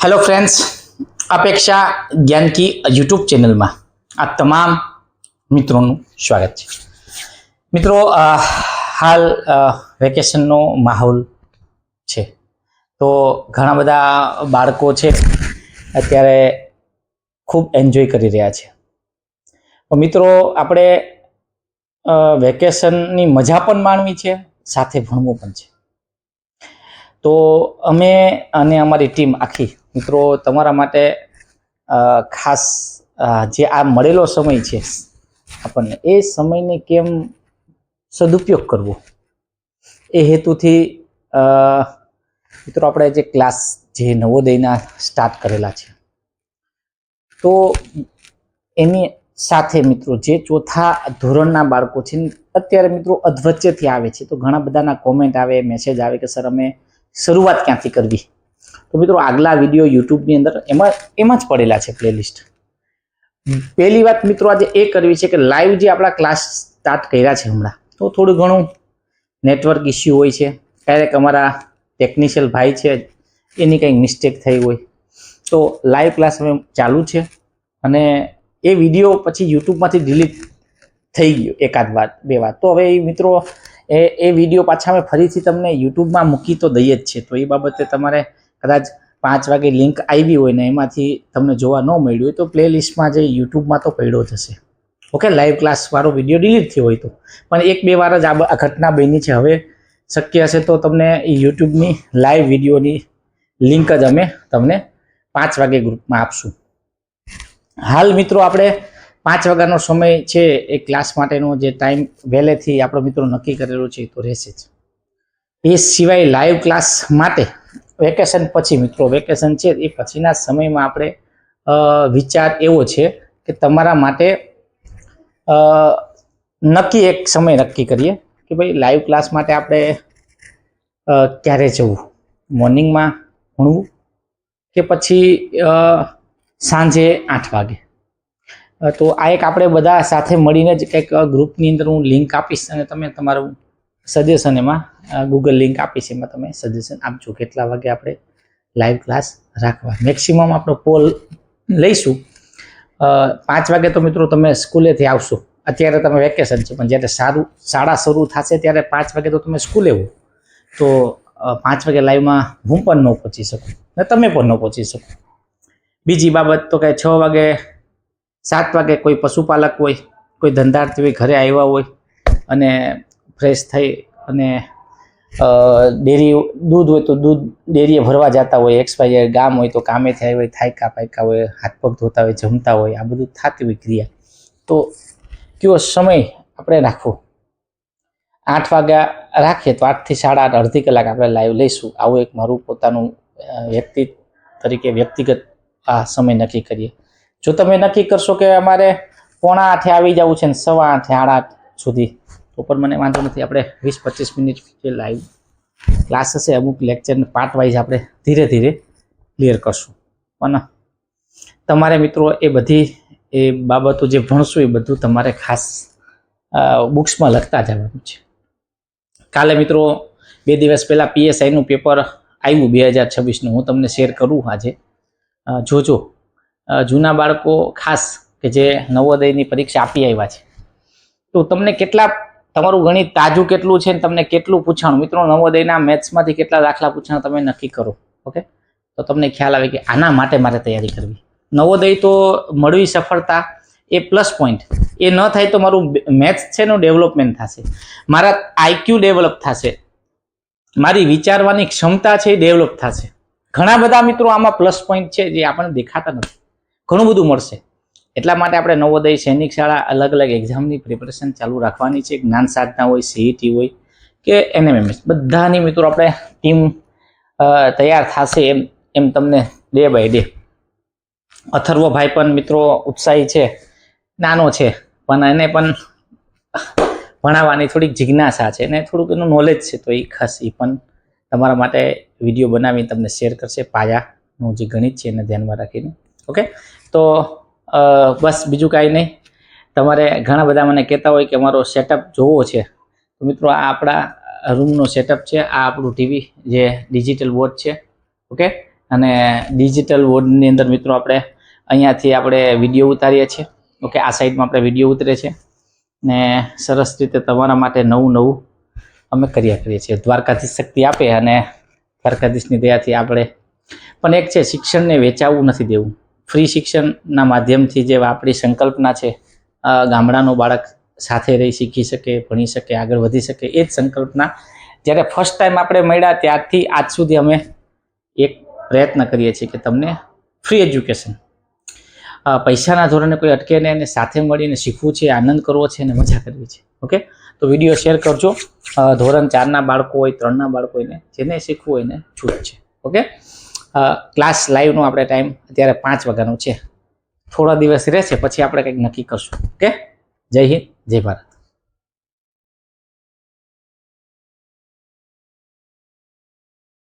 Hello friends, अपेक्षा ज्ञान की यूट्यूब चैनल में आ तमाम मित्रों स्वागत है। मित्रों, हाल वेकेशन नो माहौल है तो घણા બધા બાળકો છે અત્યારે ખૂબ એન્જોય કરી રહ્યા છે। તો મિત્રો, આપણે વેકેશનની મજા પણ માણવી છે, સાથે ભણવું પણ છે। તો અમે અને અમારી ટીમ આખી મિત્રો તમારા માટે ખાસ જે આ મળેલો સમય છે આપણને એ સમયને કેમ સદુપયોગ કરવો એ હેતુથી મિત્રો આપણે જે ક્લાસ જે નવોદયના સ્ટાર્ટ કરેલા છે તો એની સાથે મિત્રો જે ચોથા ધોરણના બાળકો છે અત્યારે મિત્રો અધવચ્ચેથી આવે છે તો ઘણા બધાના કોમેન્ટ આવે, મેસેજ આવે કે સર અમે શરૂઆત ક્યાંથી કરવી। તો મિત્રો આગલા વિડીયો યુટ્યુબની અંદર એમાં જ પડેલા છે પ્લેલિસ્ટ। પહેલી વાત મિત્રો આજે એ કરવી છે કે લાઈવ જે આપણા ક્લાસ સ્ટાર્ટ કર્યા છે હમણાં તો થોડું ઘણું નેટવર્ક ઇસ્યુ હોય છે, ક્યારેક અમારા ટેકનિશિયલ ભાઈ છે એની કંઈક મિસ્ટેક થઈ હોય તો લાઈવ ક્લાસ હવે ચાલુ છે અને એ વિડીયો પછી યુટ્યુબમાંથી ડિલીટ થઈ ગયો એકાદ વાર બે વાર। તો હવે મિત્રો એ વિડીયો પાછા અમે ફરીથી તમને યુટ્યુબમાં મૂકી તો દઈએ જ છે। તો એ બાબતે તમારે કદાચ 5 વાગે લિંક આવી હોય ને એમાંથી તમને જોવા ન મળ્યું હોય તો પ્લેલિસ્ટમાં જે યુટ્યુબમાં તો પડ્યો જ હશે। ઓકે, લાઈવ ક્લાસવાળો વિડીયો ડિલીટ થયો હોય તો પણ 1-2 વાર જ આ ઘટના બની છે। હવે શક્ય હશે તો તમને યુટ્યુબની લાઈવ વિડીયોની લિંક જ અમે તમને 5 વાગે ગ્રુપમાં આપશું। હાલ મિત્રો આપણે 5 વાગ્યાનો સમય છે એ ક્લાસ માટેનો જે ટાઈમ વહેલેથી આપણો મિત્રો નક્કી કરેલો છે તો રહેશે જ। એ સિવાય લાઈવ ક્લાસ માટે વેકેશન પછી મિત્રો વેકેશન છે એ પછીના સમયમાં આપણે વિચાર એવો છે કે તમારા માટે નક્કી એક સમય નક્કી કરીએ કે ભાઈ લાઈવ ક્લાસ માટે આપણે ક્યારે જવું, મોર્નિંગમાં ભણવું કે પછી સાંજે 8 વાગે। તો આ એક આપણે બધા સાથે મળીને જ કંઈક ગ્રુપની અંદર હું લિંક આપીશ અને તમે તમારું સજેશન એમાં ગૂગલ લિંક આપીશ એમાં તમે સજેશન આપજો કેટલા વાગે આપણે લાઈવ ક્લાસ રાખવા। મેક્સિમમ આપણો પોલ લઈશું 5 વાગે તો મિત્રો તમે સ્કૂલેથી આવશો, અત્યારે તમે વેકેશન છે પણ જ્યારે શાળા શરૂ થશે ત્યારે 5 વાગે તો તમે સ્કૂલે હો તો 5 વાગે લાઈવમાં હું પણ ન પહોંચી શકું ને તમે પણ ન પહોંચી શકો। બીજી બાબત તો કે 6 વાગે 7 વાગે કોઈ પશુપાલક હોય, કોઈ ધંધાર્થી હોય, ઘરે આવ્યા હોય અને ફ્રેશ થઈ અને ડેરી દૂધ હોય તો દૂધ ડેરીએ ભરવા જતા હોય, XY ગામ હોય તો કામેથી આવ્યા હોય, થાક્યા પાક્યા હોય, હાથ પગ ધોતા હોય, જમતા હોય, આ બધું થતી હોય ક્રિયા। તો કયો સમય આપણે રાખવો, 8 વાગ્યા રાખીએ તો 8 થી 8:30 અડધી કલાક આપણે લાઈવ લઈશું। આવું એક મારું પોતાનું વ્યક્તિ તરીકે વ્યક્તિગત આ સમય નક્કી કરીએ। જો તમે નક્કી કરશો કે અમારે 7:45 આવી જવું છે ને 8:15 8:30 સુધી તો પણ મને વાંધો નથી, આપણે 20-25 મિનિટ જે લાઈવ ક્લાસ હશે અમુક લેક્ચરને પાર્ટ વાઇઝ આપણે ધીરે ધીરે ક્લિયર કરશું। પણ તમારે મિત્રો એ બધી એ બાબતો જે ભણશું એ બધું તમારે ખાસ બુક્સમાં લખતા જવાનું છે। કાલે મિત્રો 2 દિવસ પહેલાં PSIનું પેપર આવ્યું 2026નું, હું તમને શેર કરું આજે જોજો। જૂના બાળકો ખાસ કે જે નવોદયની પરીક્ષા આપી આવ્યા છે તો તમને કેટલા તમારું ગણિત તાજું કેટલું છે ને તમને કેટલું પૂછાણું મિત્રો નવોદયના મેથ્સમાંથી કેટલા દાખલા પૂછાણા તમે નક્કી કરો। ઓકે, તો તમને ખ્યાલ આવે કે આના માટે મારે તૈયારી કરવી। નવોદય તો મળવી સફળતા એ પ્લસ પોઈન્ટ, એ ન થાય તો મારું મેથ્સ છે એનું ડેવલપમેન્ટ થશે, મારા IQ ડેવલપ થશે, મારી વિચારવાની ક્ષમતા છે એ ડેવલપ થશે। ઘણા બધા મિત્રો આમાં પ્લસ પોઈન્ટ છે જે આપણને દેખાતા નથી, ઘણું બધું મળશે। એટલા માટે આપણે નવોદય, સૈનિક શાળા, અલગ અલગ એક્ઝામની પ્રિપેરેશન ચાલુ રાખવાની છે। જ્ઞાન સાધના હોય, CET હોય કે NMMS, બધાની મિત્રો આપણે ટીમ તૈયાર થશે એમ તમને ડે બાય ડે। અથર્વભાઈ પણ મિત્રો ઉત્સાહી છે, નાનો છે પણ એને પણ ભણાવવાની થોડીક જિજ્ઞાસા છે અને થોડુંક એનું નોલેજ છે તો એ ખાસ એ પણ તમારા માટે વિડીયો બનાવી તમને શેર કરશે પાયાનું જે ગણિત છે એને ધ્યાનમાં રાખીને। ઓકે, તો બસ બીજું કાંઈ નહીં। તમારે ઘણા બધા મને કહેતા હોય કે અમારો સેટઅપ જોવો છે તો મિત્રો આ આપણા રૂમનો સેટઅપ છે, આ આપણું ટીવી જે ડિજિટલ બોર્ડ છે। ઓકે, અને ડિજિટલ બોર્ડની અંદર મિત્રો આપણે અહીંયાથી આપણે વિડીયો ઉતારીએ છીએ. ઓકે, આ સાઈડમાં આપણે વિડીયો ઉતરે છે ને સરસ રીતે તમારા માટે નવું અમે કર્યા કરીએ છીએ. દ્વારકાધીશ શક્તિ આપે અને દ્વારકાધીશની દયાથી આપણે પણ એક છે, શિક્ષણને વેચાવવું નથી દેવું. ફ્રી શિક્ષણના માધ્યમથી જે આપણી સંકલ્પના છે, ગામડાનું બાળક સાથે રહી શીખી શકે, ભણી શકે, આગળ વધી શકે, એ જ સંકલ્પના જ્યારે ફર્સ્ટ ટાઈમ આપણે મળ્યા ત્યારથી આજ સુધી અમે એક પ્રયત્ન કરીએ છીએ કે તમને ફ્રી એજ્યુકેશન, પૈસાના ધોરણે કોઈ અટકે નહીં, અને સાથે મળીને શીખવું છે, આનંદ કરવો છે અને મજા કરવી છે. ઓકે, તો વિડીયો શેર કરજો. ધોરણ 4ના બાળકો હોય, 3ના બાળકો હોય, જેને શીખવું હોય એને છૂટ છે. ઓકે, ક્લાસ લાઈવનો આપણે ટાઈમ અત્યારે 5 વાગ્યાનો છે. થોડા દિવસ રહેશે પછી આપણે કંઈક નક્કી કરશું. ઓકે, જય હિન્દ, જય ભારત.